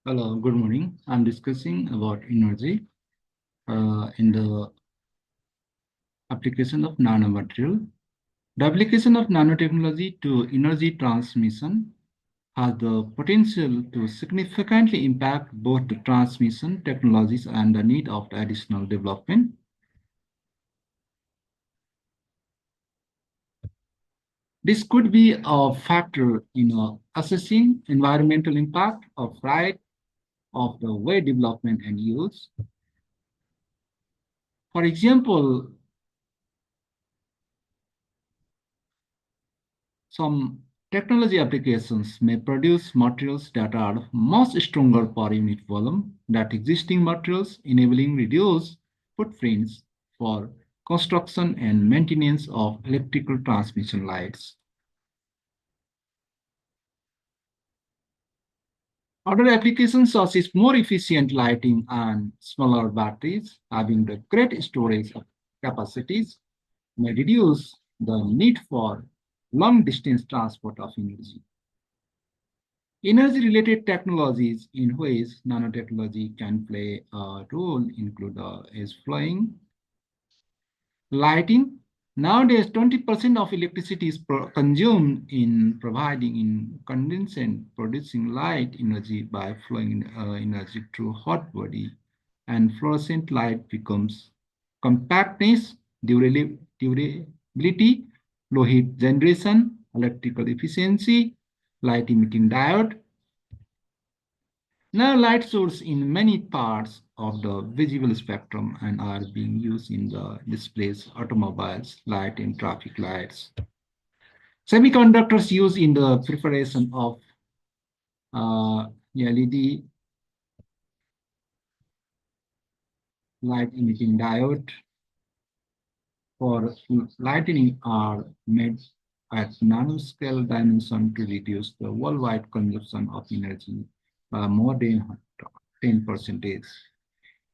Hello, good morning. I'm discussing about energy in the application of nanomaterial. The application of nanotechnology to energy transmission has the potential to significantly impact both the transmission technologies and the need of the additional development. This could be a factor in assessing environmental impact of the way development and use. For example, some technology applications may produce materials that are much stronger per unit volume than existing materials, enabling reduced footprints for construction and maintenance of electrical transmission lines. Other applications such as more efficient lighting and smaller batteries having the great storage capacities may reduce the need for long distance transport of energy. Energy-related technologies in which nanotechnology can play a role include is flying, lighting. Nowadays, 20% of electricity is consumed in providing in condensate, producing light energy by flowing energy through hot body, and fluorescent light becomes compactness, durability, low heat generation, electrical efficiency, light emitting diode. Now, light sources in many parts of the visible spectrum and are being used in the displays, automobiles, light and traffic lights. Semiconductors used in the preparation of LED light emitting diode for lightning are made at nanoscale dimension to reduce the worldwide consumption of energy by more than 10%.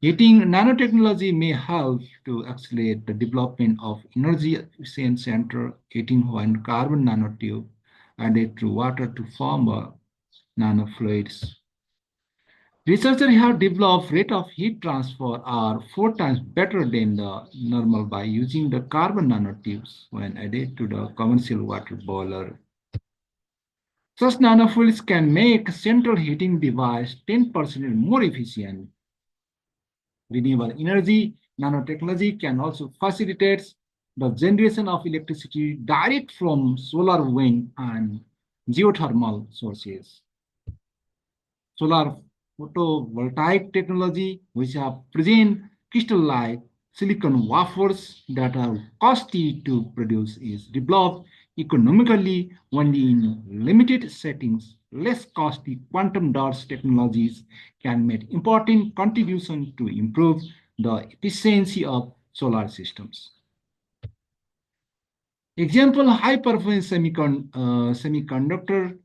Heating nanotechnology may help to accelerate the development of energy-efficient center heating when carbon nanotube added to water to form nanofluids. Researchers have developed rate of heat transfer are 4 times better than the normal by using the carbon nanotubes when added to the commercial water boiler. Such nanofluids can make central heating device 10% more efficient. Renewable energy nanotechnology can also facilitate the generation of electricity direct from solar, wind, and geothermal sources. Solar photovoltaic technology, which have present crystal-like silicon wafers that are costly to produce, is developed economically only in limited settings. Less costly quantum dots technologies can make important contribution to improve the efficiency of solar systems. Example, high-performance semiconductor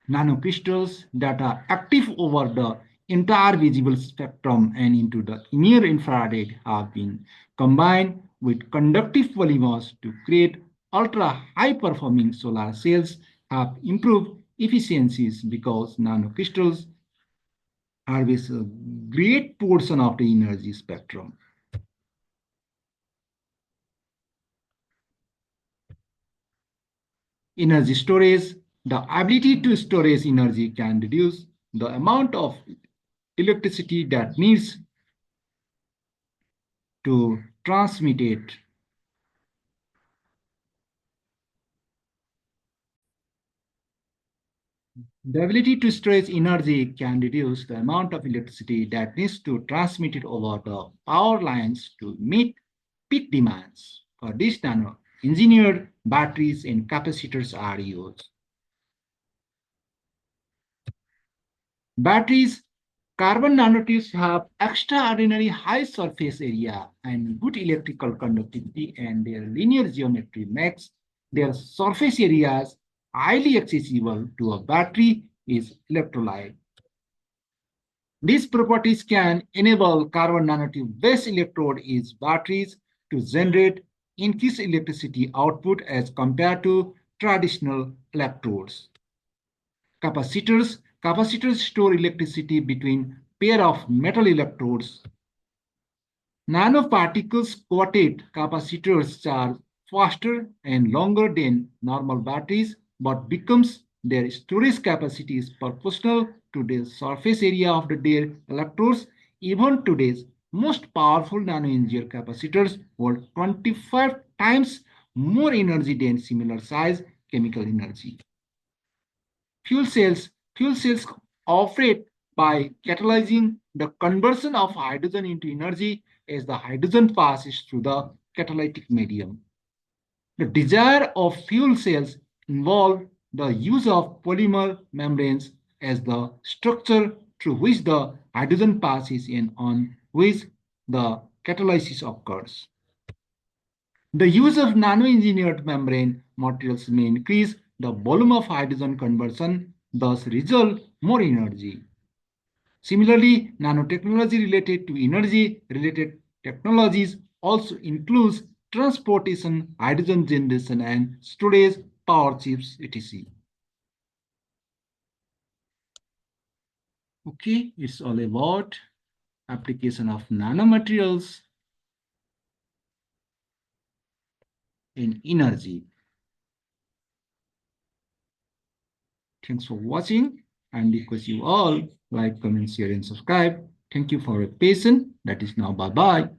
nanocrystals that are active over the entire visible spectrum and into the near infrared have been combined with conductive polymers to create ultra high performing solar cells have improved efficiencies because nanocrystals harvest a great portion of the energy spectrum. Energy storage, the ability to store energy can reduce the amount of electricity that needs to transmit it. The ability to store energy can reduce the amount of electricity that needs to transmit it over the power lines to meet peak demands. For this, nano engineered batteries and capacitors are used. Batteries, carbon nanotubes have extraordinary high surface area and good electrical conductivity, and their linear geometry makes their surface areas highly accessible to a battery is electrolyte. These properties can enable carbon nanotube-based electrode is batteries to generate increased electricity output as compared to traditional electrodes. Capacitors, Capacitors store electricity between pair of metal electrodes. Nanoparticles coated capacitors charge faster and longer than normal batteries, but becomes their storage capacity is proportional to the surface area of their electrodes. Even today's most powerful nanoengineered capacitors hold 25 times more energy than similar size chemical energy. Fuel cells operate by catalyzing the conversion of hydrogen into energy as the hydrogen passes through the catalytic medium. The desire of fuel cells involve the use of polymer membranes as the structure through which the hydrogen passes and on which the catalysis occurs. The use of nano-engineered membrane materials may increase the volume of hydrogen conversion, thus result more energy. Similarly, nanotechnology related to energy related technologies also includes transportation, hydrogen generation, and storage, power chips, etc. Okay, it's all about application of nanomaterials in energy. Thanks for watching and request you all like, comment, share, and subscribe. Thank you for your patience. That is now bye-bye.